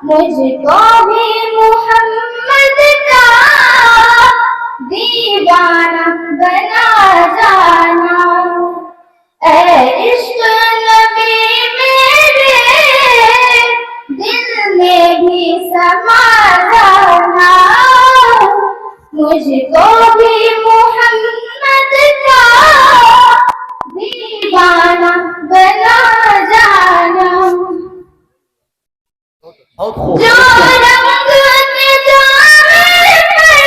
مجھ کو بھی محمد کا دیوانہ بنا جانا، اے عشق نبی میرے دل میں بھی سما جانا، مجھ کو بھی محمد کا دیوانہ بنا جانا، جو رنگ کے جامے پر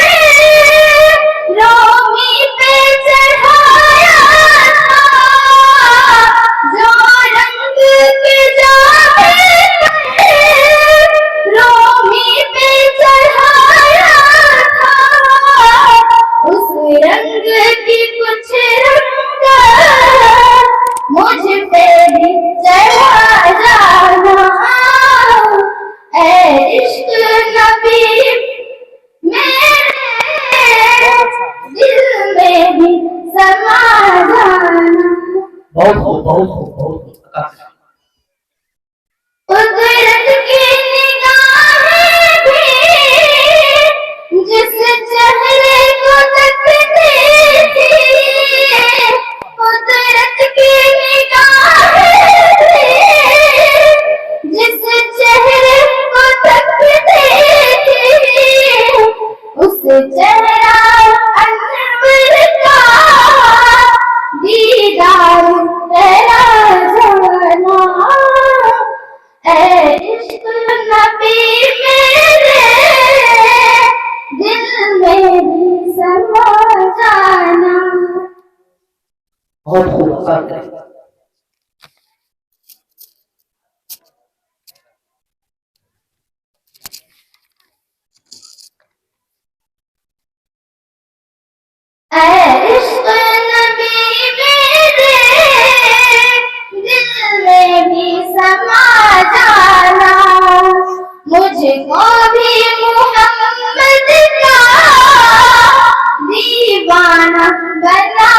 رومی پہ چڑھایا تھا، جو رنگ کے جامے پر رومی پہ چڑھایا تھا، اس رنگ کی کچھ رنگ مجھ پہ بھی چڑھا جانا، اے عشق نبی میرے دل میں بھی سما جانا۔ بہت خوب، بہت خوب، بہت خوب۔ قدرت کی نگاہیں بھی جس چہرے کو تکتی تھی، قدرت کی نگاہیں بھی جس چہرے کو تکتی تھی، اس چہرہ انور کا دیدار تیرا جانا، اے عشق نبی میرے دل میں بھی سما جانا۔ بہت خوب۔ اے عشق نبی میرے دل میں بھی سما جانا، مجھ کو بھی محمد کا دیوانہ بنا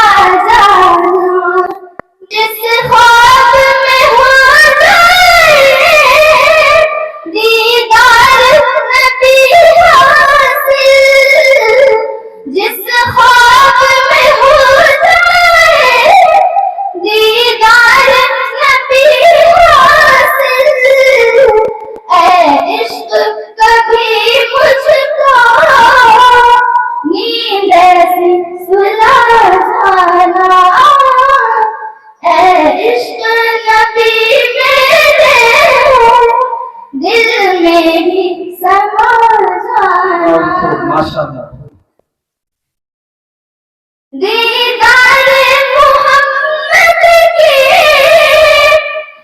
جانا، جس خواب میں ہو جائے دیدار نبی حاصل، جس خواب میں ہو جائے دیدار نبی حاصل، اے عشق کبھی مجھ کو نیند ایسی سلا جانا، اے عشق نبی میرے دل میں بھی سما جانا، ماشاء اللہ۔ دیدار محمد کی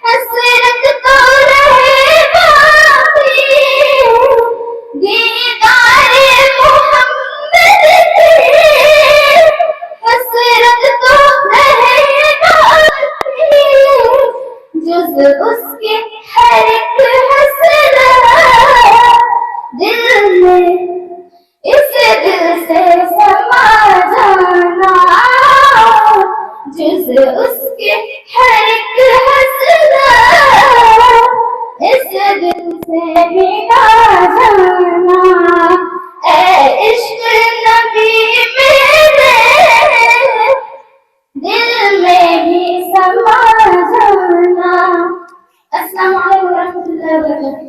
حسرت تو رہے باقی، دیدار محمد کی حسرت تو رہے باقی، جز اس کے ہر ایک حسرت دل میں اس دل سے سما جانا، جز اس کے ہر ایک حسرت اس دل سے مٹا جانا، اے عشق نبی میرے دل میں بھی سما جانا۔ السلام علیکم ورحمۃ اللہ وبرکاتہ۔